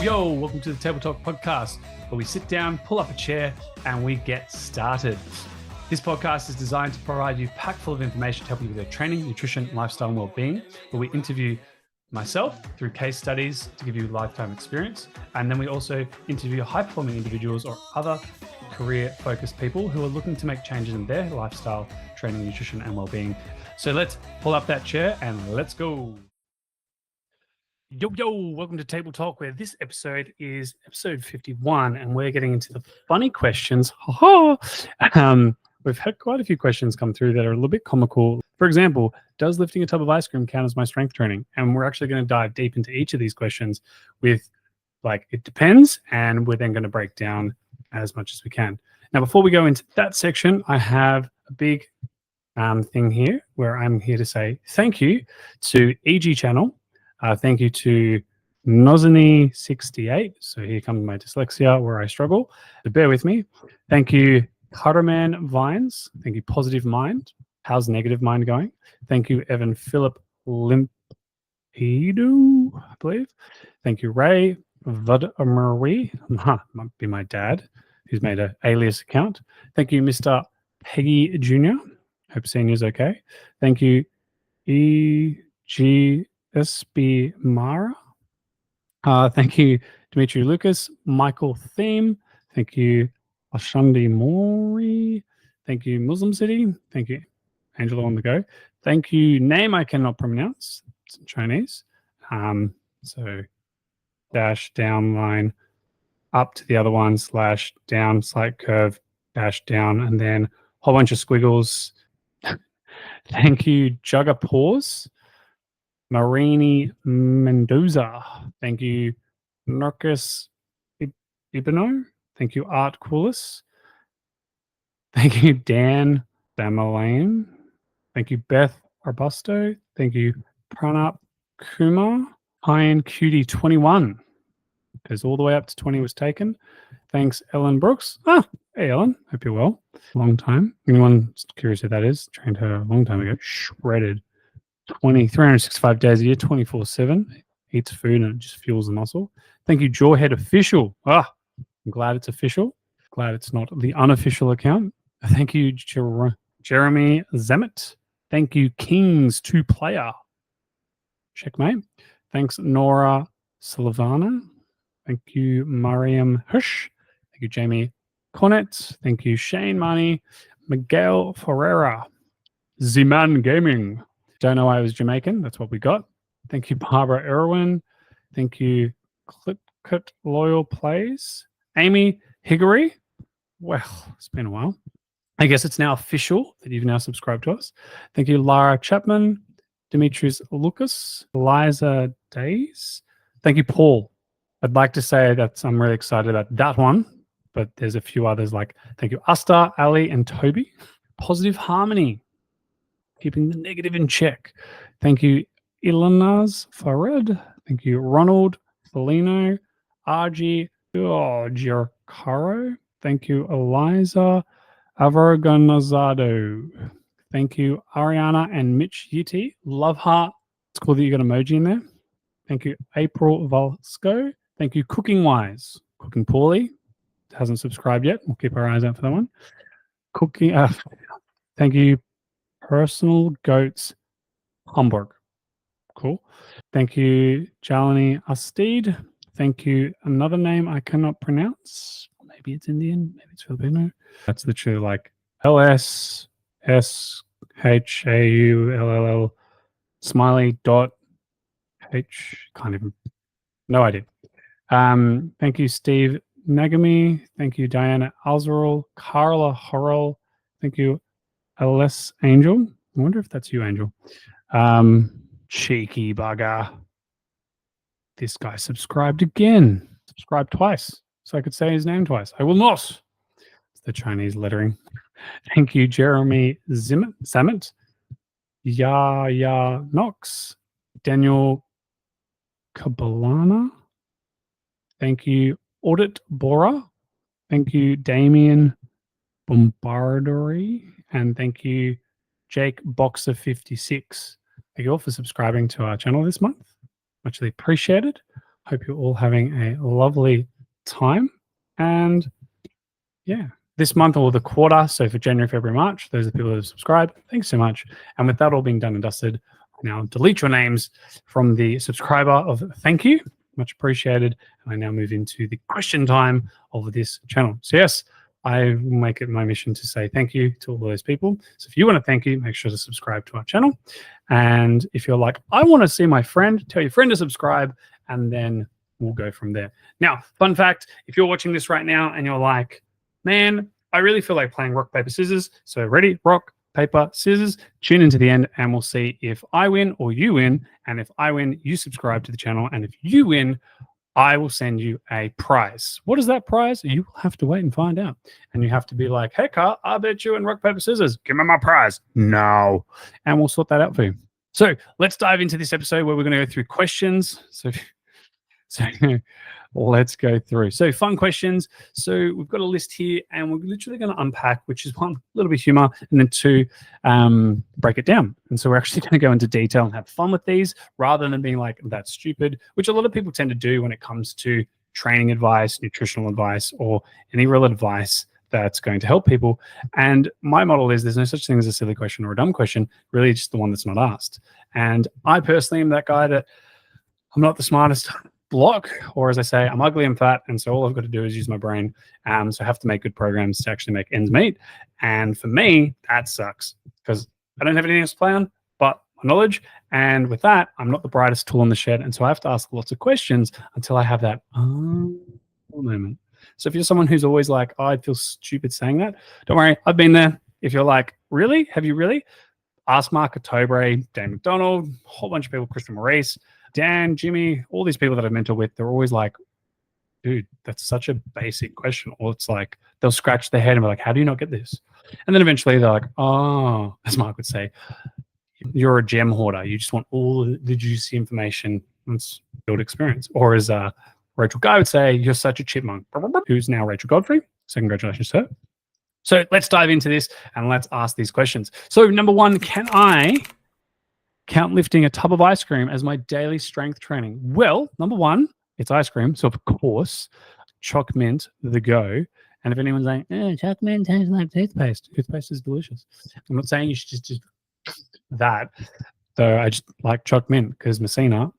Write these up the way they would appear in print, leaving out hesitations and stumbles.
Yo, welcome to the Table Talk podcast, where we sit down, pull up a chair, and we get started. This podcast is designed to provide you packed full of information to help you with your training, nutrition, lifestyle, and well-being, where we interview myself through case studies to give you lifetime experience. And then we also interview high-performing individuals or other career-focused people who are looking to make changes in their lifestyle, training, nutrition, and well-being. So let's pull up that chair and let's go. Yo, welcome to Table Talk, where this episode is episode 51, and we're getting into the funny questions. We've had quite a few questions come through that are a little bit comical. For example, does lifting a tub of ice cream count as my strength training? And we're actually going to dive deep into each of these questions with, it depends, and we're then going to break down as much as we can. Now, before we go into that section, I have a big thing here where I'm here to say thank you to EG Channel. Thank you to Nozany68. So here comes my dyslexia where I struggle. So bear with me. Thank you, Cutterman Vines. Thank you, Positive Mind. How's Negative Mind going? Thank you, Evan Philip Limpedo, I believe. Thank you, Ray Vudamarie. Might be my dad, who's made an alias account. Thank you, Mr. Peggy Jr. Hope senior's okay. Thank you, E.G. SB Mara. Thank you, Dimitri Lucas, Michael Theme. Thank you, Ashandi Mori. Thank you, Muslim City. Thank you, Angela on the go. Thank you, name I cannot pronounce. It's in Chinese. So dash down line up to the other one, slash down, slight curve, dash down, and then a whole bunch of squiggles. Thank you, Jugger Pause. Marini Mendoza. Thank you, Narcus Ibano. Thank you, Art Coolis. Thank you, Dan Bamalane. Thank you, Beth Arbusto. Thank you, Pranap Kumar. Iron Cutie 21, because all the way up to 20 was taken. Thanks, Ellen Brooks. Hey, Ellen. Hope you're well. Long time. Anyone curious who that is? Trained her a long time ago. Shredded. 365 days a year, 24/7. Eats food and it just fuels the muscle. Thank you, Jawhead Official. I'm glad it's official. Glad it's not the unofficial account. Thank you, Jeremy Zemet. Thank you, Kings 2 Player. Checkmate. Thanks, Nora Silvana. Thank you, Mariam Hush. Thank you, Jamie Cornett. Thank you, Shane Money. Miguel Ferreira. Ziman Gaming. Don't know why I was Jamaican. That's what we got. Thank you, Barbara Irwin. Thank you, Clipcut Loyal Plays. Amy Higgery. Well, it's been a while. I guess it's now official that you've now subscribed to us. Thank you, Lara Chapman. Demetrius Lucas. Eliza Days. Thank you, Paul. I'd like to say that I'm really excited about that one, but there's a few others like thank you, Asta, Ali, and Toby. Positive Harmony. Keeping the negative in check. Thank you, Ilanas Fared. Thank you, Ronald Felino. RG Giarcaro. Thank you, Eliza Avarganazado. Thank you, Ariana and Mitch Yiti. Love heart. It's cool that you got emoji in there. Thank you, April Valsco. Thank you, Cooking Wise. Cooking Poorly. Hasn't subscribed yet. We'll keep our eyes out for that one. Thank you, Personal Goats Hamburg. Cool. Thank you, Jalani Astid. Thank you. Another name I cannot pronounce. Maybe it's Indian. Maybe it's Filipino. That's literally like LSSHAULLL smiley dot H. Can't even. No idea. Thank you, Steve Nagami. Thank you, Diana Alzeral. Carla Horrell. Thank you, LS Angel. I wonder if that's you, Angel. Cheeky bugger. This guy subscribed again. Subscribed twice. So I could say his name twice. I will not. It's the Chinese lettering. Thank you, Jeremy Zamet. Yaya Knox. Daniel Kabalana. Thank you, Audit Bora. Thank you, Damien Bombardery. And thank you, Jake Boxer56. Thank you all for subscribing to our channel this month. Muchly appreciated. Hope you're all having a lovely time. And yeah, this month or the quarter, so for January, February, March, those are the people that have subscribed. Thanks so much. And with that all being done and dusted, now delete your names from the subscriber of thank you. Much appreciated. And I now move into the question time of this channel. So yes, I make it my mission to say thank you to all those people. So if you want to thank you, make sure to subscribe to our channel. And if you're like, I want to see my friend, tell your friend to subscribe, and then we'll go from there. Now, fun fact, if you're watching this right now and you're like, man, I really feel like playing rock, paper, scissors. So ready, rock, paper, scissors, tune into the end and we'll see if I win or you win. And if I win, you subscribe to the channel. And if you win, I will send you a prize. What is that prize? You will have to wait and find out. And you have to be like, hey, Karl, I bet you in rock, paper, scissors. Give me my prize. No. And we'll sort that out for you. So let's dive into this episode where we're going to go through questions. So let's go through. So fun questions. So we've got a list here and we're literally going to unpack, which is one, a little bit humor, and then two, break it down. And so we're actually going to go into detail and have fun with these rather than being like, that's stupid, which a lot of people tend to do when it comes to training advice, nutritional advice, or any real advice that's going to help people. And my model is there's no such thing as a silly question or a dumb question, really just the one that's not asked. And I personally am that guy that I'm not the smartest block, or as I say, I'm ugly and fat, and so all I've got to do is use my brain. So I have to make good programs to actually make ends meet. And for me, that sucks because I don't have anything else to play on but my knowledge. And with that, I'm not the brightest tool in the shed, and so I have to ask lots of questions until I have that moment. So if you're someone who's always like, oh, I feel stupid saying that, don't worry, I've been there. If you're like, really? Have you really? Ask Mark Tobre, Dan McDonald, a whole bunch of people, Christian Maurice, Dan, Jimmy, all these people that I've mentored with, they're always like, dude, that's such a basic question. Or it's like, they'll scratch their head and be like, how do you not get this? And then eventually they're like, oh, as Mark would say, you're a gem hoarder. You just want all the juicy information and build experience. Or as Rachel Guy would say, you're such a chipmunk, who's now Rachel Godfrey. So congratulations to her. So let's dive into this and let's ask these questions. So number one, can I count lifting a tub of ice cream as my daily strength training? Well, number one, it's ice cream. So of course, choc mint, the go. And if anyone's like, choc mint tastes like toothpaste. Toothpaste is delicious. I'm not saying you should just that. So I just like choc mint because Messina.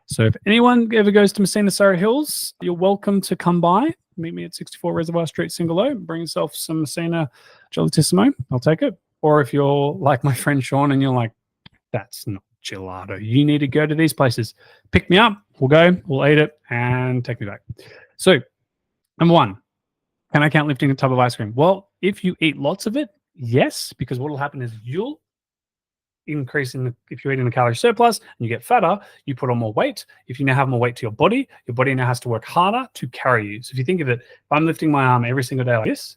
So if anyone ever goes to Messina Surrey Hills, you're welcome to come by. Meet me at 64 Reservoir Street, Single O. Bring yourself some Messina Gelatissimo. I'll take it. Or if you're like my friend Sean and you're like, that's not gelato, you need to go to these places. Pick me up. We'll go. We'll eat it and take me back. So number one, can I count lifting a tub of ice cream? Well, if you eat lots of it, yes, because what will happen is you'll increase if you're eating a calorie surplus and you get fatter, you put on more weight. If you now have more weight to your body now has to work harder to carry you. So if you think of it, if I'm lifting my arm every single day like this,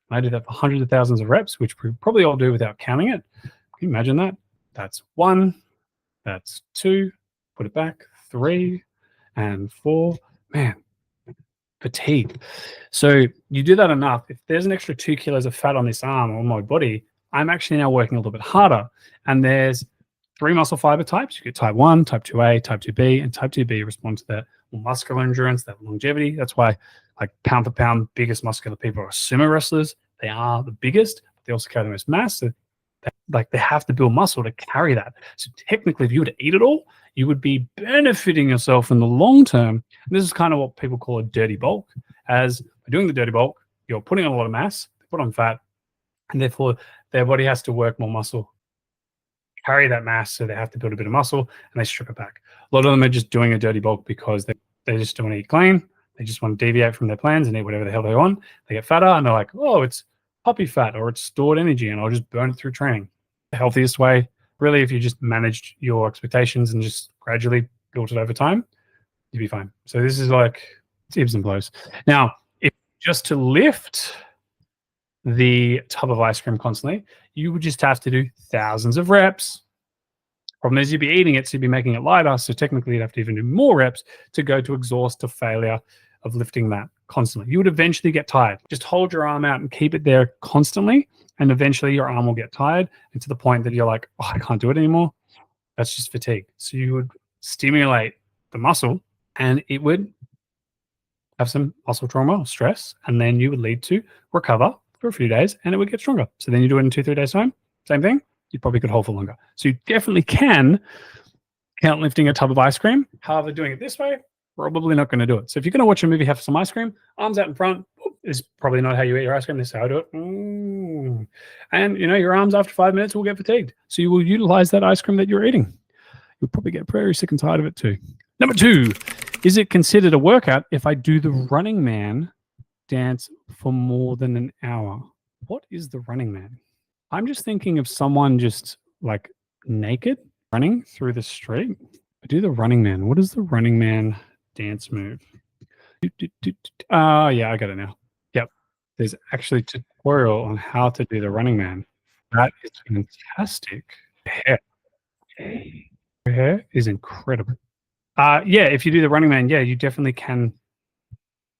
I do that for hundreds of thousands of reps, which we probably all do without counting it. Can you imagine that? That's one, that's two, put it back, 3 and 4. Man, fatigue. So you do that enough. If there's an extra 2 kilos of fat on this arm or my body, I'm actually now working a little bit harder. And there's 3 muscle fiber types. You get type 1, type 2A, type 2B, and type 2B respond to that more muscular endurance, that longevity. That's why, like, pound for pound, biggest muscular people are sumo wrestlers. They are the biggest, but they also carry the most mass. So they have to build muscle to carry that. So technically, if you were to eat it all, you would be benefiting yourself in the long term. And this is kind of what people call a dirty bulk. As by doing the dirty bulk, you're putting on a lot of mass, put on fat, and therefore their body has to work more muscle, carry that mass, so they have to build a bit of muscle, and they strip it back. A lot of them are just doing a dirty bulk because they just don't want to eat clean. They just want to deviate from their plans and eat whatever the hell they want. They get fatter, and they're like, oh, it's puppy fat, or it's stored energy, and I'll just burn it through training. The healthiest way, really, if you just managed your expectations and just gradually built it over time, you'd be fine. So this is like ebbs and flows. Now, if just to lift the tub of ice cream constantly, you would just have to do thousands of reps. Problem is, you'd be eating it, so you'd be making it lighter. So technically, you'd have to even do more reps to go to exhaust to failure of lifting that constantly. You would eventually get tired. Just hold your arm out and keep it there constantly, and eventually your arm will get tired, and to the point that you're like, oh, I can't do it anymore. That's just fatigue. So you would stimulate the muscle and it would have some muscle trauma, stress, and then you would lead to recover for a few days and it would get stronger. So then you do it in 2-3 days time, same thing, you probably could hold for longer. So you definitely can count lifting a tub of ice cream. However, doing it this way, probably not going to do it. So if you're going to watch a movie, have some ice cream, arms out in front is probably not how you eat your ice cream. This is how I do it. And your arms after 5 minutes will get fatigued. So you will utilize that ice cream that you're eating. You'll probably get very sick and tired of it too. Number 2, is it considered a workout if I do the Running Man dance for more than an hour? What is the Running Man? I'm just thinking of someone just like naked running through the street. I do the Running Man. What is the Running Man dance move? Yeah, I got it now. Yep. There's actually a tutorial on how to do the Running Man. That is fantastic. Hair is incredible. Yeah, if you do the Running Man, yeah, you definitely can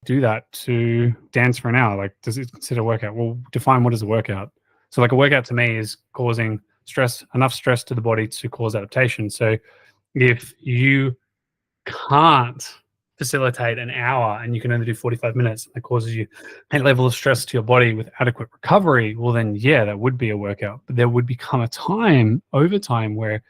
do that to dance for an hour. Like, does it consider a workout? Well, define what is a workout. So like a workout to me is causing enough stress to the body to cause adaptation. So if you can't facilitate an hour and you can only do 45 minutes, that causes you a level of stress to your body with adequate recovery, well then, yeah, that would be a workout. But there would become a time over time where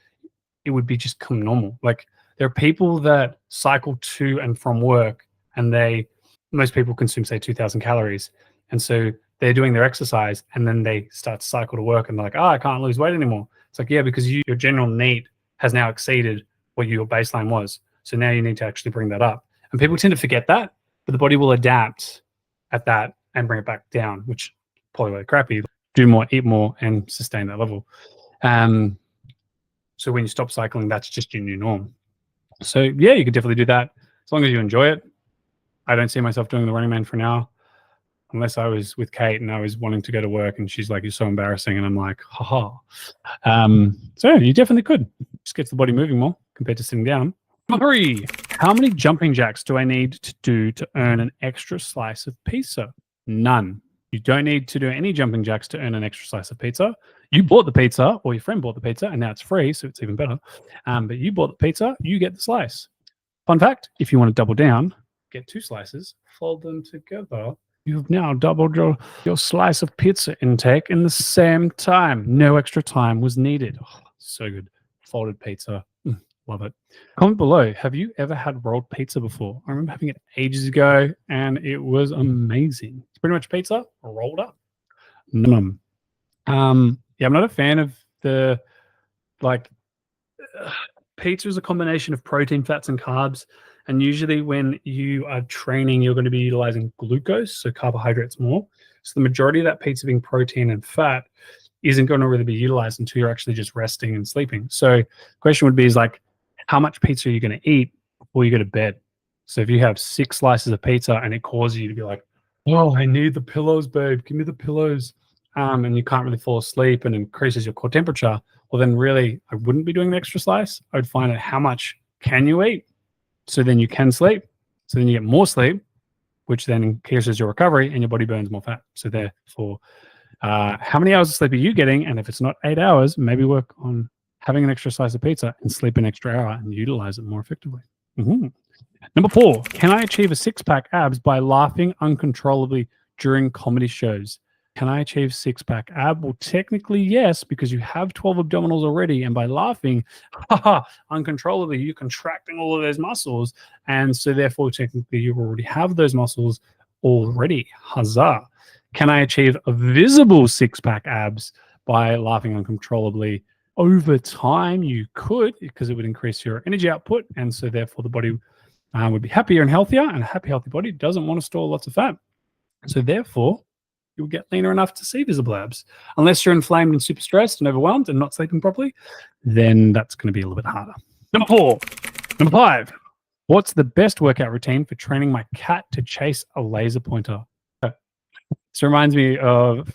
it would be just come normal. Like there are people that cycle to and from work and most people consume say 2,000 calories. And so they're doing their exercise and then they start to cycle to work and they're like, I can't lose weight anymore. It's like, yeah, because your general need has now exceeded what your baseline was. So now you need to actually bring that up. And people tend to forget that, but the body will adapt at that and bring it back down, which is probably really crappy. Do more, eat more, and sustain that level. So when you stop cycling, that's just your new norm. So yeah, you could definitely do that as long as you enjoy it. I don't see myself doing the Running Man for now, unless I was with Kate and I was wanting to go to work and she's like, you're so embarrassing. And I'm like, haha. So yeah, you definitely could. Just gets the body moving more compared to sitting down. Number 3, how many jumping jacks do I need to do to earn an extra slice of pizza? None. You don't need to do any jumping jacks to earn an extra slice of pizza. You bought the pizza or your friend bought the pizza and now it's free, so it's even better. But you bought the pizza, you get the slice. Fun fact, if you want to double down, get 2 slices, fold them together. You've now doubled your slice of pizza intake in the same time. No extra time was needed. Oh, so good. Folded pizza. Love it. Comment below, have you ever had rolled pizza before? I remember having it ages ago and it was amazing. It's pretty much pizza rolled up. Yeah, I'm not a fan of the pizza is a combination of protein, fats, and carbs. And usually when you are training, you're going to be utilizing glucose, so carbohydrates more. So the majority of that pizza being protein and fat isn't going to really be utilized until you're actually just resting and sleeping. So the question would be is like, how much pizza are you going to eat before you go to bed? So if you have 6 slices of pizza and it causes you to be like, oh, I need the pillows, babe. Give me the pillows. And you can't really fall asleep and increases your core temperature, well, then really I wouldn't be doing an extra slice. I would find out how much can you eat so then you can sleep. So then you get more sleep, which then increases your recovery and your body burns more fat. So therefore, how many hours of sleep are you getting? And if it's not 8 hours, maybe work on having an extra slice of pizza and sleep an extra hour and utilize it more effectively. Number 4, can I achieve a 6-pack abs by laughing uncontrollably during comedy shows? Can I achieve 6-pack ab? Well, technically, yes, because you have 12 abdominals already. And by laughing, uncontrollably, you're contracting all of those muscles. And so therefore, technically, you already have those muscles already. Huzzah. Can I achieve a visible 6-pack abs by laughing uncontrollably? Over time, you could, because it would increase your energy output. And so therefore, the body would be happier and healthier. And a happy, healthy body doesn't want to store lots of fat. So therefore, you'll get leaner enough to see visible abs. Unless you're inflamed and super stressed and overwhelmed and not sleeping properly, then that's going to be a little bit harder. Number 4. Number 5. What's the best workout routine for training my cat to chase a laser pointer? This reminds me of a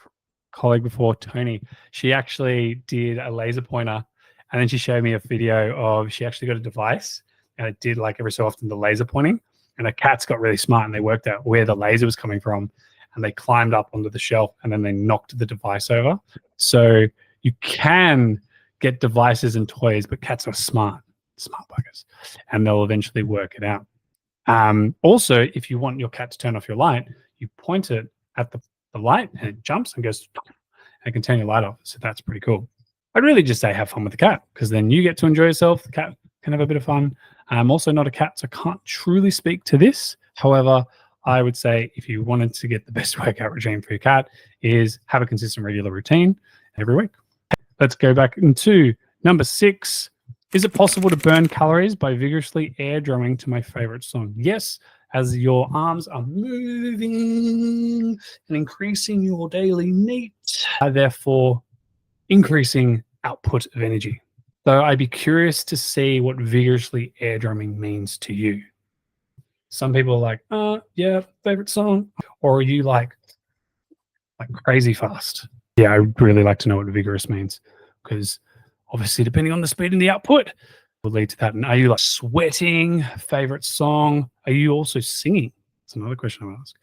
colleague before, Tony. She actually did a laser pointer and then she showed me a video of she actually got a device and it did like every so often the laser pointing, and the cats got really smart and they worked out where the laser was coming from. And they climbed up onto the shelf and then they knocked the device over. So you can get devices and toys, but cats are smart buggers, and they'll eventually work it out. Also, if you want your cat to turn off your light, you point it at the light and it jumps and goes and it can turn your light off. So that's pretty cool. I'd really just say have fun with the cat, because then you get to enjoy yourself. The cat can have a bit of fun. I'm also not a cat, so I can't truly speak to this. However, I would say if you wanted to get the best workout regime for your cat is have a consistent, regular routine every week. Let's go back into number 6. Is it possible to burn calories by vigorously air drumming to my favorite song? Yes, as your arms are moving and increasing your daily NEAT, therefore increasing output of energy. So I'd be curious to see what vigorously air drumming means to you. Some people are like, yeah, favorite song. Or are you like crazy fast? Yeah, I'd really like to know what vigorous means, because obviously depending on the speed and the output will lead to that. And are you like sweating? Favorite song? Are you also singing? That's another question I'll ask.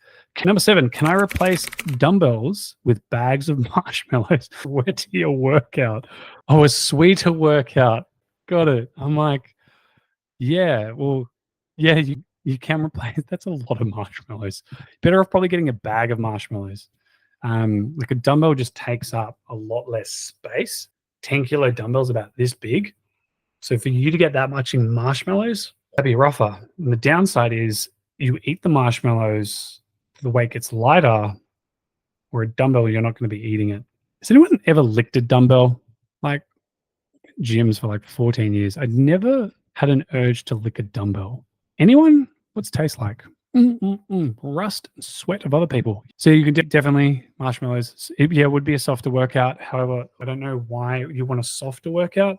Number 7, can I replace dumbbells with bags of marshmallows? Sweatier workout. Oh, a sweeter workout. Got it. I'm like, yeah, well, yeah, you can replace. That's a lot of marshmallows. Better off probably getting a bag of marshmallows. Like a dumbbell just takes up a lot less space. 10-kilo dumbbells about this big. So for you to get that much in marshmallows, that'd be rougher. And the downside is you eat the marshmallows, the weight gets lighter, or a dumbbell, you're not going to be eating it. Has anyone ever licked a dumbbell? Like gyms for like 14 years. I'd never had an urge to lick a dumbbell. Anyone? What's it taste like? Rust and sweat of other people. So you can definitely marshmallows. It would be a softer workout. However, I don't know why you want a softer workout.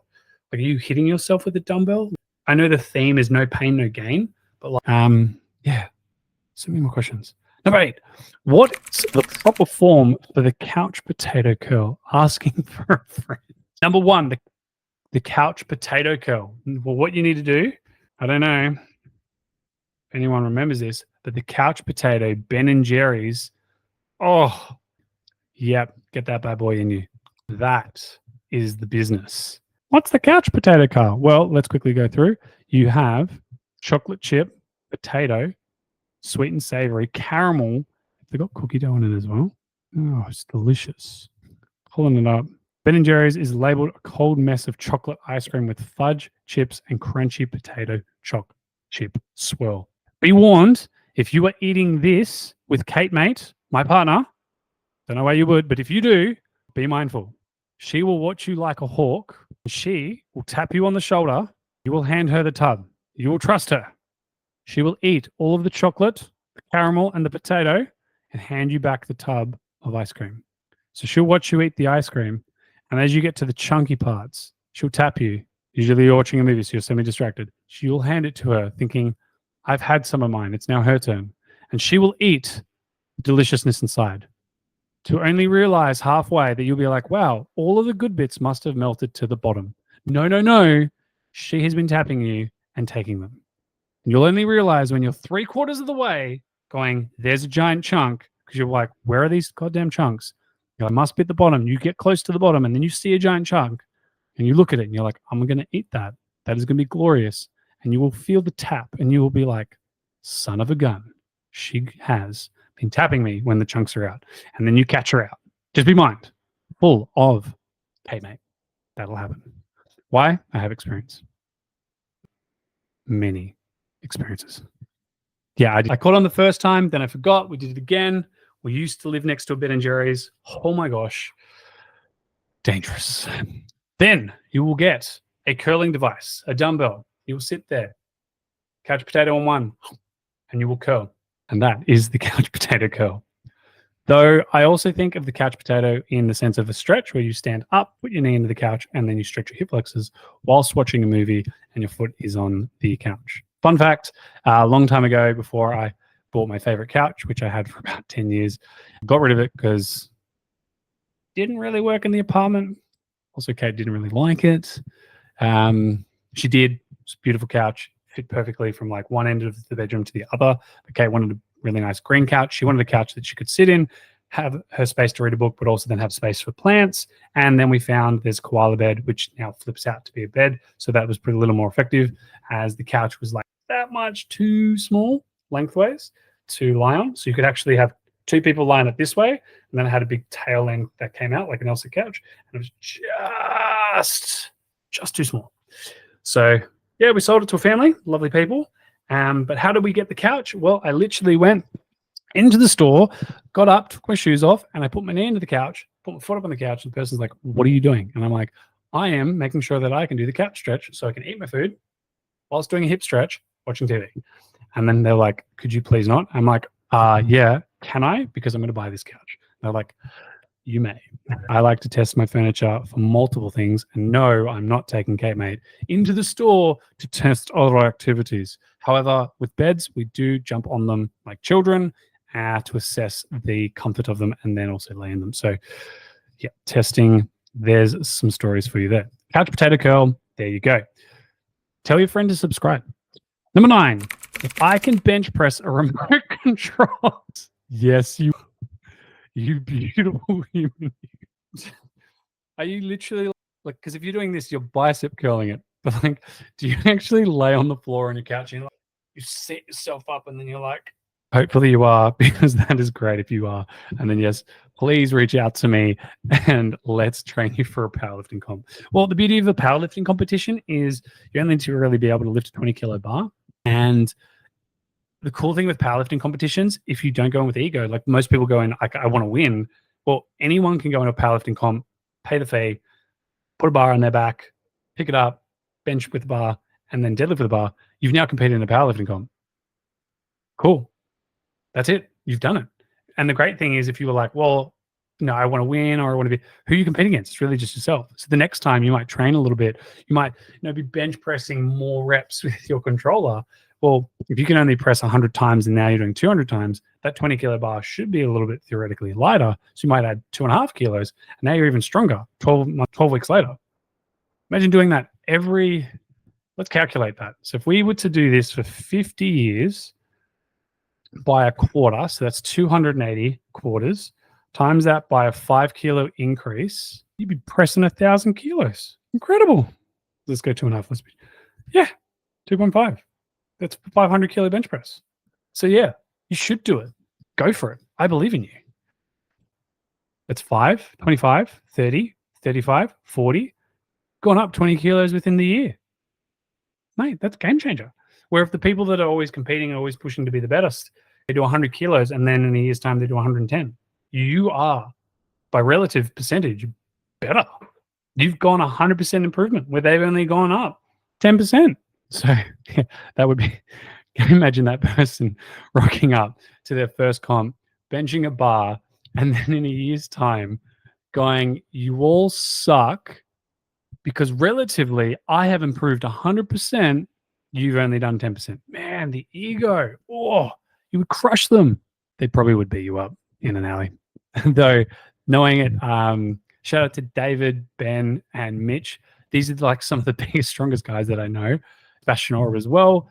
Like, are you hitting yourself with a dumbbell? I know the theme is no pain, no gain, but like, yeah. So many more questions. Number 8, what's the proper form for the couch potato curl? Asking for a friend. Number 1, the couch potato curl. Well, what you need to do, I don't know if anyone remembers this, but the couch potato, Ben & Jerry's, oh, yep, get that bad boy in you. That is the business. What's the couch potato curl? Well, let's quickly go through. You have chocolate chip, potato, sweet and savory, caramel. They got cookie dough in it as well. Oh, it's delicious. Pulling it up. Ben & Jerry's is labeled a cold mess of chocolate ice cream with fudge, chips, and crunchy potato choc chip swirl. Be warned, if you are eating this with Kate Mate, my partner, don't know why you would, but if you do, be mindful. She will watch you like a hawk. She will tap you on the shoulder. You will hand her the tub. You will trust her. She will eat all of the chocolate, the caramel, and the potato and hand you back the tub of ice cream. So she'll watch you eat the ice cream, and as you get to the chunky parts, she'll tap you. Usually you're watching a movie, so you're semi-distracted. She'll hand it to her thinking, I've had some of mine. It's now her turn. And she will eat deliciousness inside, to only realize halfway that you'll be like, wow, all of the good bits must have melted to the bottom. No. She has been tapping you and taking them. And you'll only realize when you're 3/4 of the way going, there's a giant chunk, because you're like, where are these goddamn chunks? You're like, must be at the bottom. You get close to the bottom and then you see a giant chunk and you look at it and you're like, I'm going to eat that. That is going to be glorious. And you will feel the tap and you will be like, son of a gun. She has been tapping me when the chunks are out. And then you catch her out. Just be mind full of, hey, mate, that'll happen. Why? I have experience. Many experiences. Yeah, I caught on the first time, then I forgot. We did it again. We used to live next to a Ben & Jerry's. Oh my gosh. Dangerous. Then you will get a curling device, a dumbbell. You will sit there, couch potato on one, and you will curl. And that is the couch potato curl. Though I also think of the couch potato in the sense of a stretch where you stand up, put your knee into the couch, and then you stretch your hip flexors whilst watching a movie and your foot is on the couch. Fun fact, a long time ago, before I bought my favorite couch, which I had for about 10 years, got rid of it because it didn't really work in the apartment. Also, Kate didn't really like it. She did. It's a beautiful couch, fit perfectly from like one end of the bedroom to the other. But Kate wanted a really nice green couch. She wanted a couch that she could sit in, have her space to read a book, but also then have space for plants. And then we found there's a koala bed, which now flips out to be a bed. So that was pretty little more effective, as the couch was like that much too small lengthways to lie on. So you could actually have two people lying it this way, and then it had a big tail end that came out like an Elsa couch, and it was just too small. So yeah, we sold it to a family, lovely people. But how did we get the couch? Well, I literally went into the store, got up, took my shoes off, and I put my knee into the couch, put my foot up on the couch, and the person's like, "What are you doing?" And I'm like, "I am making sure that I can do the couch stretch so I can eat my food whilst doing a hip stretch, watching TV." And then they're like, "Could you please not?" I'm like, yeah, can I? Because I'm going to buy this couch. They're like, "You may." I like to test my furniture for multiple things. And no, I'm not taking Kate Mate into the store to test other activities. However, with beds, we do jump on them like children to assess the comfort of them and then also lay in them. So yeah, testing, there's some stories for you there. Couch potato curl, there you go. Tell your friend to subscribe. Number 9, if I can bench press a remote control. Yes, you beautiful human. Are you literally like, because if you're doing this, you're bicep curling it. But like, do you actually lay on the floor on your couch and you set yourself up and then you're like, hopefully you are, because that is great if you are. And then yes, please reach out to me and let's train you for a powerlifting comp. Well, the beauty of a powerlifting competition is you only need to really be able to lift a 20 kilo bar. And the cool thing with powerlifting competitions, if you don't go in with ego, like most people go in, I want to win. Well, anyone can go in a powerlifting comp, pay the fee, put a bar on their back, pick it up, bench with the bar, and then deadlift with the bar. You've now competed in a powerlifting comp. Cool. That's it. You've done it. And the great thing is if you were like, well, no, I want to win or I want to be, who you compete against? It's really just yourself. So the next time you might train a little bit. You might be bench pressing more reps with your controller. Well, if you can only press 100 times and now you're doing 200 times, that 20 kilo bar should be a little bit theoretically lighter. So you might add 2.5 kilos and now you're even stronger 12 weeks later. Imagine doing that let's calculate that. So if we were to do this for 50 years by a quarter, so that's 280 quarters, times that by a 5 kilo increase, you'd be pressing 1,000 kilos. Incredible. Let's go 2.5. Yeah, 2.5. That's 500 kilo bench press. So yeah, you should do it. Go for it. I believe in you. That's 5, 25, 30, 35, 40. Gone up 20 kilos within the year. Mate, that's a game changer. Where if the people that are always competing and always pushing to be the best, they do 100 kilos and then in a year's time they do 110. You are, by relative percentage, better. You've gone 100% improvement where they've only gone up 10%. So yeah, that would be, can you imagine that person rocking up to their first comp, benching a bar, and then in a year's time going, you all suck because relatively I have improved 100%. You've only done 10%. Man, the ego. Oh, you would crush them. They probably would beat you up in an alley. Though knowing it, shout out to David, Ben, and Mitch. These are like some of the biggest, strongest guys that I know. Sebastian Orr as well.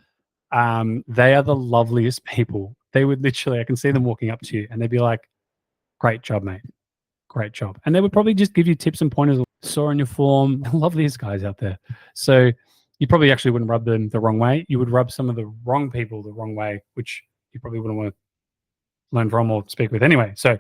They are the loveliest people. They would literally, I can see them walking up to you and they'd be like, "Great job, mate. Great job." And they would probably just give you tips and pointers. Saw in your form. Loveliest guys out there. So you probably actually wouldn't rub them the wrong way. You would rub some of the wrong people the wrong way, which you probably wouldn't want to learn from or speak with anyway. So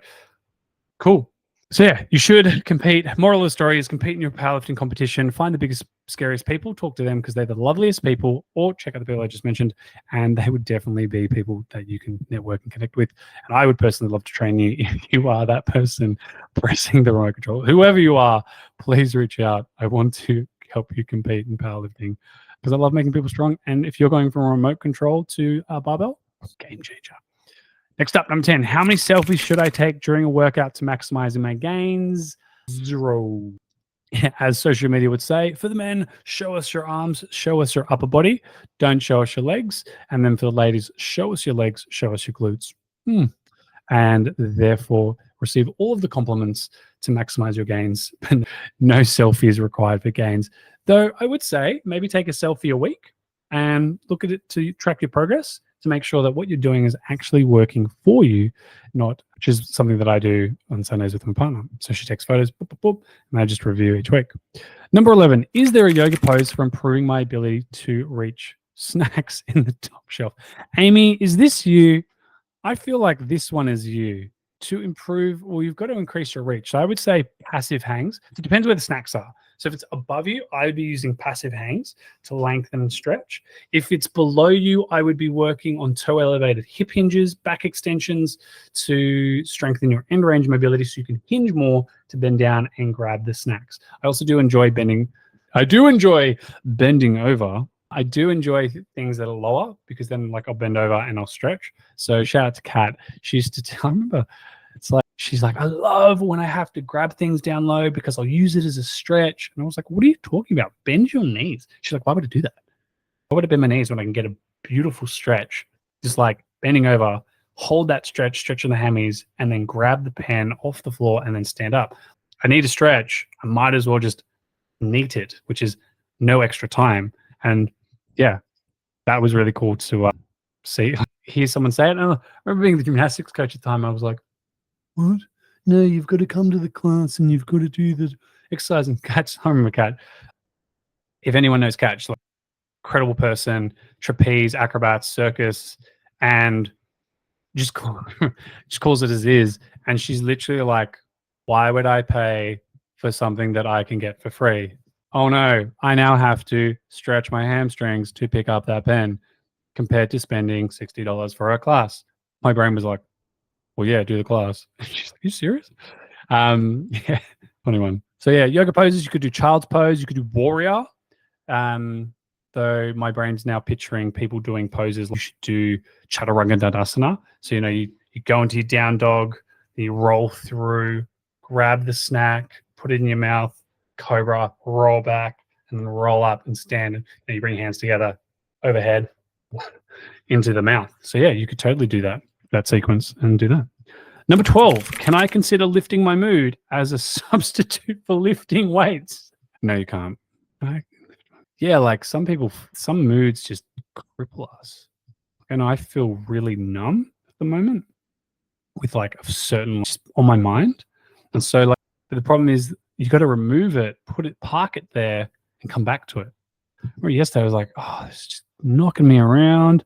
cool. So yeah, you should compete. Moral of the story is compete in your powerlifting competition. Find the biggest, scariest people. Talk to them because they're the loveliest people. Or check out the people I just mentioned, and they would definitely be people that you can network and connect with. And I would personally love to train you if you are that person pressing the remote control. Whoever you are, please reach out. I want to help you compete in powerlifting because I love making people strong. And if you're going from a remote control to a barbell, game changer. Next up, number 10. How many selfies should I take during a workout to maximizing my gains? 0. As social media would say, for the men, show us your arms, show us your upper body. Don't show us your legs. And then for the ladies, show us your legs, show us your glutes. And therefore receive all of the compliments to maximize your gains. No selfies required for gains. Though I would say maybe take a selfie a week and look at it to track your progress, to make sure that what you're doing is actually working for you, not, which is something that I do on Sundays with my partner. So she takes photos, boop, boop, boop, and I just review each week. Number 11, is there a yoga pose for improving my ability to reach snacks in the top shelf. Amy, is this you? I feel like this one is you. To improve, well, you've got to increase your reach. So I would say passive hangs. It depends where the snacks are. So if it's above you, I would be using passive hangs to lengthen and stretch. If it's below you, I would be working on toe elevated hip hinges, back extensions to strengthen your end range mobility so you can hinge more to bend down and grab the snacks. I also do enjoy bending. I do enjoy bending over. I do enjoy things that are lower because then like I'll bend over and I'll stretch. So shout out to Kat. She used to tell, I remember it's like, she's like, I love when I have to grab things down low because I'll use it as a stretch. And I was like, what are you talking about? Bend your knees. She's like, why would I do that? Why would I bend my knees when I can get a beautiful stretch? Just like bending over, hold that stretch, stretching the hammies, and then grab the pen off the floor and then stand up. I need a stretch. I might as well just neat it, which is no extra time. And yeah, that was really cool to hear someone say it. And I remember being the gymnastics coach at the time. I was like, what? No, you've got to come to the class and you've got to do the exercise. And Kat, I remember Kat. If anyone knows Kat, she's like incredible person, trapeze, acrobats, circus, and just calls it as is. And she's literally like, why would I pay for something that I can get for free? Oh no, I now have to stretch my hamstrings to pick up that pen compared to spending $60 for a class. My brain was like, well, yeah, do the class. She's like, are you serious? Yeah, funny one. So yeah, yoga poses, you could do child's pose, you could do warrior. Though my brain's now picturing people doing poses like you should do chaturanga dandasana. So, you know, you go into your down dog, you roll through, grab the snack, put it in your mouth, cobra, roll back, and then roll up and stand. And you bring your hands together overhead into the mouth. So yeah, you could totally do that sequence and do that. Number 12, can I consider lifting my mood as a substitute for lifting weights? No, you can't. Yeah, like some moods just cripple us. And I feel really numb at the moment with like a certain on my mind. And so like the problem is you got to remove it, park it there and come back to it. Remember yesterday I was like, oh, it's just knocking me around.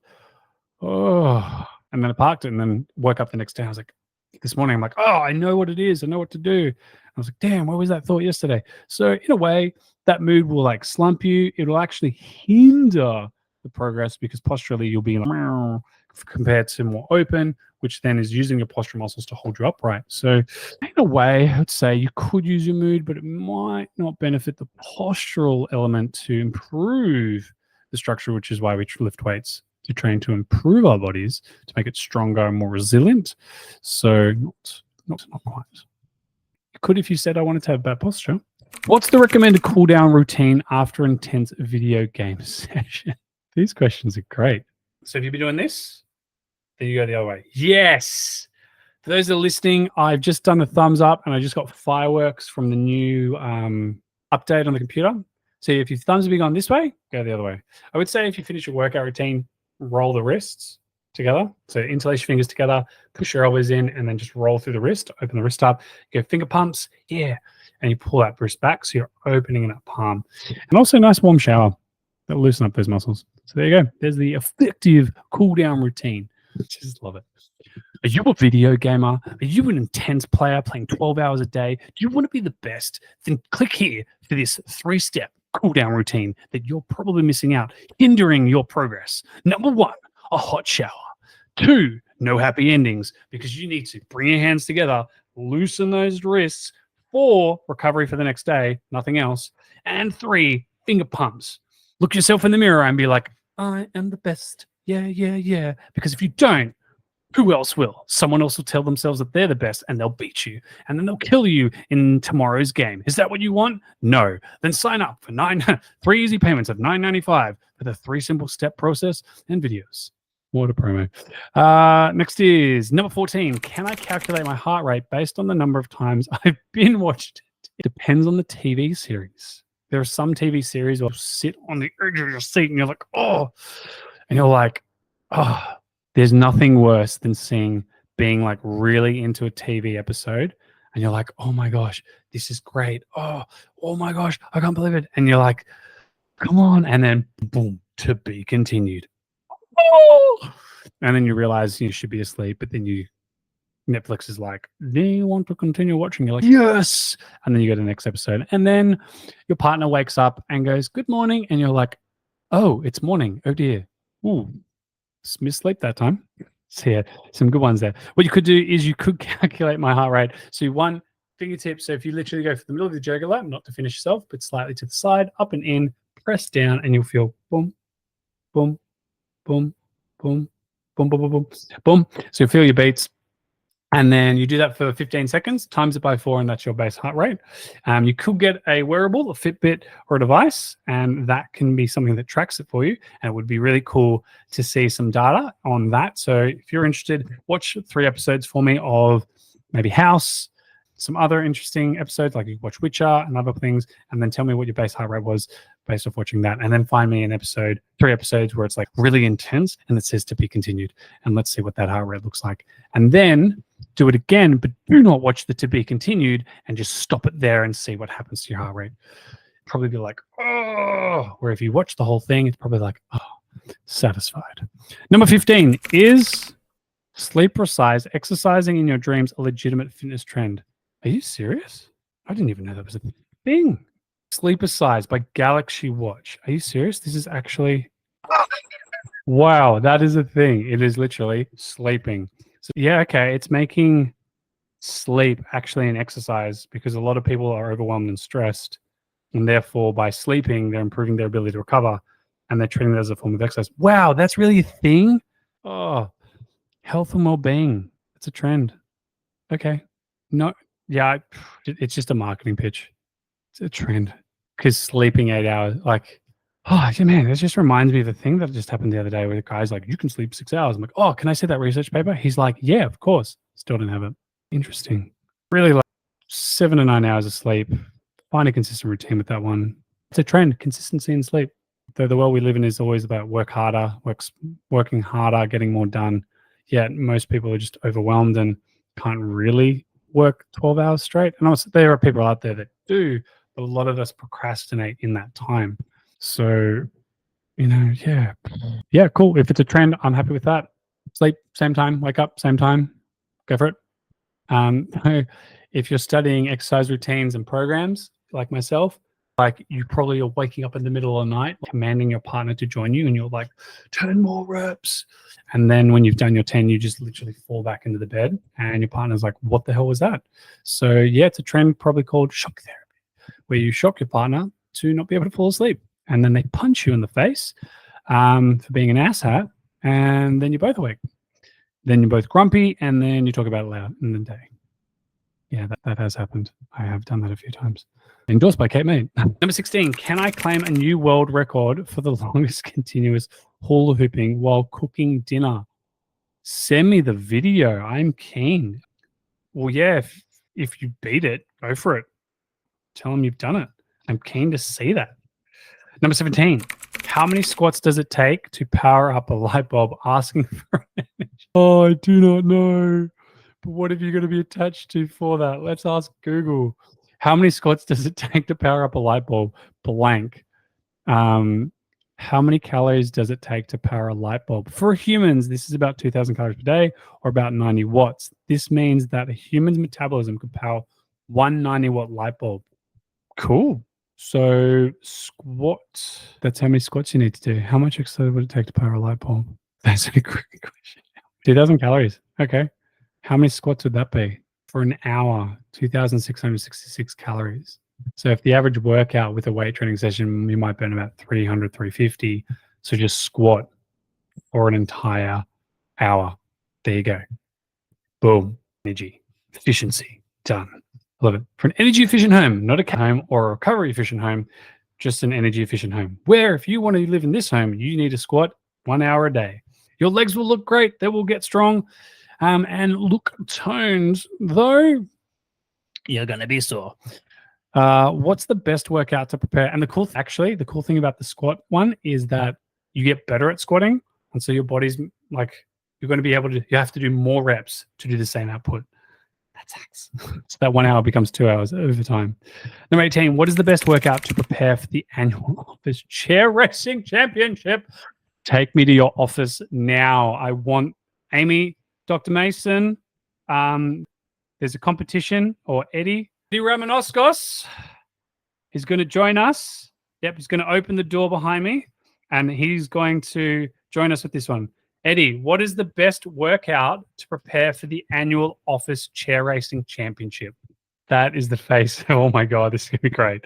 Oh, and then I parked it and then woke up the next day. I was like, this morning I'm like, oh, I know what it is. I know what to do. I was like, damn, what was that thought yesterday? So in a way, that mood will like slump you. It will actually hinder the progress because posturally you'll be like, compared to more open, which then is using your postural muscles to hold you upright. So in a way, I would say you could use your mood, but it might not benefit the postural element to improve the structure, which is why we lift weights, to train to improve our bodies, to make it stronger and more resilient. So not quite. You could if you said I wanted to have bad posture. What's the recommended cool down routine after intense video game session? These questions are great. So have you been doing this? Then you go the other way. Yes. For those that are listening, I've just done a thumbs up and I just got fireworks from the new update on the computer. So if your thumbs have been gone this way, go the other way. I would say if you finish your workout routine, roll the wrists together. So interlace your fingers together, push your elbows in, and then just roll through the wrist, open the wrist up, go finger pumps, yeah. And you pull that wrist back so you're opening that palm. And also a nice warm shower. That'll loosen up those muscles. So there you go. There's the effective cool down routine. Just love it. Are you a video gamer? Are you an intense player playing 12 hours a day? Do you want to be the best? Then click here for this 3-step cool down routine that you're probably missing out, hindering your progress. Number 1, a hot shower. 2, no happy endings because you need to bring your hands together, loosen those wrists. 4, recovery for the next day, nothing else. And 3, finger pumps. Look yourself in the mirror and be like, I am the best. Yeah, yeah, yeah. Because if you don't, who else will? Someone else will tell themselves that they're the best and they'll beat you. And then they'll kill you in tomorrow's game. Is that what you want? No. Then sign up for 3 easy payments of $9.95 for the 3 simple step process and videos. What a promo. Next is number 14. Can I calculate my heart rate based on the number of times I've been watched? It depends on the TV series. There are some TV series where you'll sit on the edge of your seat and you're like, oh, and you're like, oh, there's nothing worse than being like really into a TV episode and you're like, oh my gosh, this is great. Oh my gosh, I can't believe it. And you're like, come on. And then boom, to be continued. Oh! And then you realize you should be asleep, but then Netflix is like, do you want to continue watching? You're like, yes. And then you go to the next episode. And then your partner wakes up and goes, good morning. And you're like, oh, it's morning. Oh dear. Ooh, missed sleep that time. So yeah, some good ones there. What you could do is you could calculate my heart rate. So one fingertip. So if you literally go for the middle of the jugular, not to finish yourself, but slightly to the side, up and in, press down, and you'll feel boom, boom, boom, boom, boom, boom, boom, boom, boom. So you feel your beats. And then you do that for 15 seconds, times it by 4, and that's your base heart rate. You could get a wearable, a Fitbit, or a device, and that can be something that tracks it for you. And it would be really cool to see some data on that. So if you're interested, watch 3 episodes for me of maybe House, some other interesting episodes, like you watch Witcher and other things, and then tell me what your base heart rate was based off watching that. And then find me an episode, 3 episodes where it's like really intense and it says to be continued. And let's see what that heart rate looks like. And then do it again, but do not watch the to be continued and just stop it there and see what happens to your heart rate. Probably be like, oh, where if you watch the whole thing, it's probably like, oh, satisfied. Number 15 is sleep precise, exercising in your dreams, a legitimate fitness trend. Are you serious? I didn't even know that was a thing. Sleeper Size by Galaxy Watch. Are you serious? This is actually... Wow, that is a thing. It is literally sleeping. So yeah, okay, it's making sleep actually an exercise because a lot of people are overwhelmed and stressed, and therefore by sleeping, they're improving their ability to recover, and they're treating it as a form of exercise. Wow, that's really a thing? Oh, health and well-being. It's a trend. Okay. No, yeah, it's just a marketing pitch. It's a trend because sleeping 8 hours, like, oh man, this just reminds me of the thing that just happened the other day where the guy's like, you can sleep 6 hours. I'm like, oh, can I see that research paper? He's like, yeah, of course. Still didn't have it. Interesting. Really, like 7 to 9 hours of sleep. Find a consistent routine with that one. It's a trend, consistency in sleep. Though the world we live in is always about working harder, getting more done. Yet most people are just overwhelmed and can't really work 12 hours straight. And also, there are people out there that do, but a lot of us procrastinate in that time. So, yeah, cool. If it's a trend, I'm happy with that. Sleep, same time, wake up, same time, go for it. If you're studying exercise routines and programs like myself, like you probably are waking up in the middle of the night, commanding your partner to join you, and you're like, 10 more reps. And then when you've done your 10, you just literally fall back into the bed, and your partner's like, what the hell was that? So yeah, it's a trend probably called shock therapy, where you shock your partner to not be able to fall asleep. And then they punch you in the face for being an asshat, and then you're both awake. Then you're both grumpy, and then you talk about it loud in the day. Yeah, that has happened. I have done that a few times. Endorsed by Kate Mead. Number 16, can I claim a new world record for the longest continuous hula hooping while cooking dinner? Send me the video. I'm keen. Well, yeah, if you beat it, go for it. Tell them you've done it. I'm keen to see that. Number 17, how many squats does it take to power up a light bulb? Asking for energy. Oh, I do not know. But what have you got to be attached to for that? Let's ask Google. How many squats does it take to power up a light bulb? Blank. How many calories does it take to power a light bulb? For humans, this is about 2,000 calories per day or about 90 watts. This means that a human's metabolism could power one 90-watt light bulb. Cool. So that's how many squats you need to do. How much exercise would it take to power a light bulb? That's a great question. 2,000 calories. Okay. How many squats would that be? For an hour, 2,666 calories. So if the average workout with a weight training session, you might burn about 300, 350. So just squat for an entire hour. There you go. Boom. Energy. Efficiency. Done. Love it. For an energy efficient home, not a home or a recovery efficient home, just an energy efficient home. Where if you want to live in this home, you need to squat 1 hour a day. Your legs will look great. They will get strong and look toned, though you're going to be sore. What's the best workout to prepare? And the cool thing about the squat one is that you get better at squatting. And so your body's like, you're going to be able to, you have to do more reps to do the same output. attacks. So that 1 hour becomes 2 hours over time. Number 18, what is the best workout to prepare for the annual office chair racing championship? Take me to your office now. I want Amy, Dr. Mason. There's a competition, or Eddie Ramanoskos is going to join us. Yep, he's going to open the door behind me, and he's going to join us with this one. Eddie, what is the best workout to prepare for the annual office chair racing championship? That is the face. Oh my God, this is going to be great.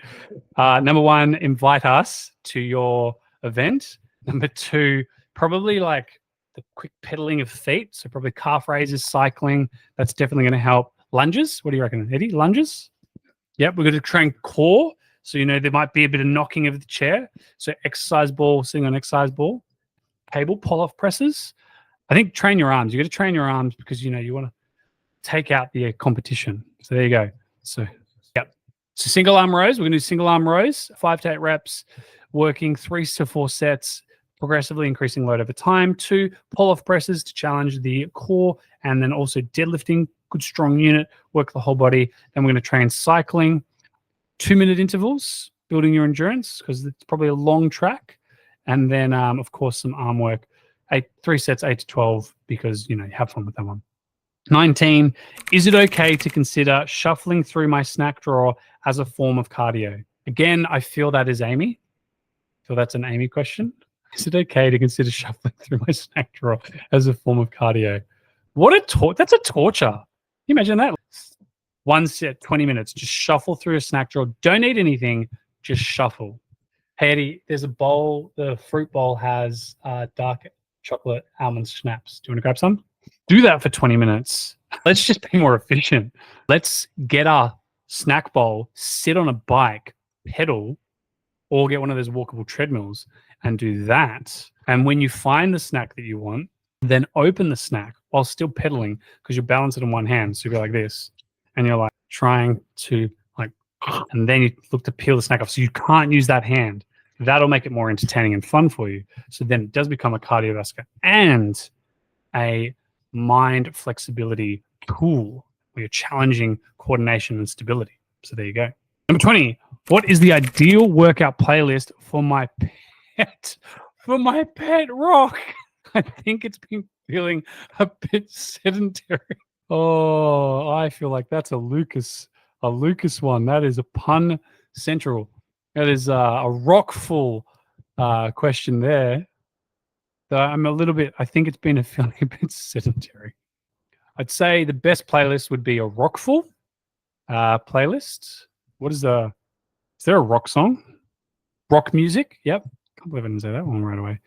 Number one, invite us to your event. Number two, probably like the quick pedaling of feet. So probably calf raises, cycling. That's definitely going to help. Lunges. What do you reckon, Eddie? Lunges? Yep, we're going to train core. So, there might be a bit of knocking of the chair. So exercise ball, sitting on exercise ball. Cable pull-off presses. I think train your arms. You got to train your arms because, you want to take out the competition. So there you go. So, yep. So single arm rows. We're going to do single arm rows, 5 to 8 reps, working 3 to 4 sets, progressively increasing load over time. 2 pull-off presses to challenge the core, and then also deadlifting, good strong unit, work the whole body. Then we're going to train cycling, 2-minute intervals, building your endurance because it's probably a long track. And then, of course, some arm work, 3 sets, 8 to 12, because, you have fun with that one. 19, is it okay to consider shuffling through my snack drawer as a form of cardio? Again, I feel that is Amy. So that's an Amy question. Is it okay to consider shuffling through my snack drawer as a form of cardio? That's a torture. Can you imagine that? 1 set, 20 minutes, just shuffle through a snack drawer. Don't eat anything, just shuffle. Hey, Eddie, there's a bowl. The fruit bowl has dark chocolate almond schnapps. Do you want to grab some? Do that for 20 minutes. Let's just be more efficient. Let's get our snack bowl, sit on a bike, pedal, or get one of those walkable treadmills and do that. And when you find the snack that you want, then open the snack while still pedaling because you balance it in one hand. So you go like this and you're like trying to and then you look to peel the snack off. So you can't use that hand. That'll make it more entertaining and fun for you. So then it does become a cardiovascular and a mind flexibility tool where you're challenging coordination and stability. So there you go. Number 20, what is the ideal workout playlist for my pet? For my pet Rock. I think it's been feeling a bit sedentary. Oh, I feel like that's a Lucas one. That is a pun central. That is a rockful question there. I'm a little bit, I think it's been feeling a bit sedentary. I'd say the best playlist would be a rockful playlist. Is there a rock song? Rock music? Yep. Can't believe I didn't say that one right away.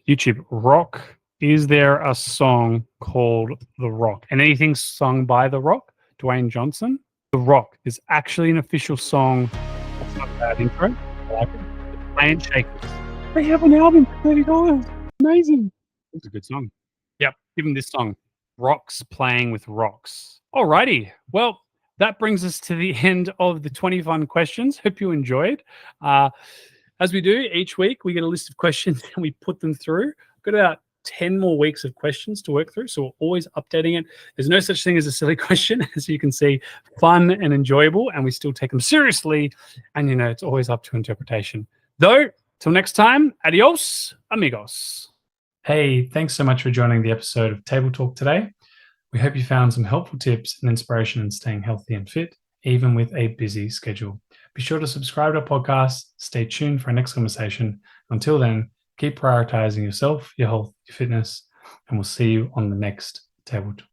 YouTube, rock. Is there a song called The Rock? And anything sung by The Rock? Dwayne Johnson? The Rock is actually an official song. That's not a bad intro. I like it. The Handshakers. They have an album for $30. Amazing. It's a good song. Yep. Give them this song. Rocks Playing with Rocks. Alrighty. Well, that brings us to the end of the 20 fun questions. Hope you enjoyed. As we do each week, we get a list of questions and we put them through. We've got about 10 more weeks of questions to work through, so we're always updating it. There's no such thing as a silly question, as you can see, fun and enjoyable, and we still take them seriously, and it's always up to interpretation. Though, till next time, adios, amigos. Hey, thanks so much for joining the episode of Table Talk today. We hope you found some helpful tips and inspiration in staying healthy and fit, even with a busy schedule. Be sure to subscribe to our podcast, stay tuned for our next conversation. Until then, keep prioritizing yourself, your health, your fitness, and we'll see you on the next Table Talk.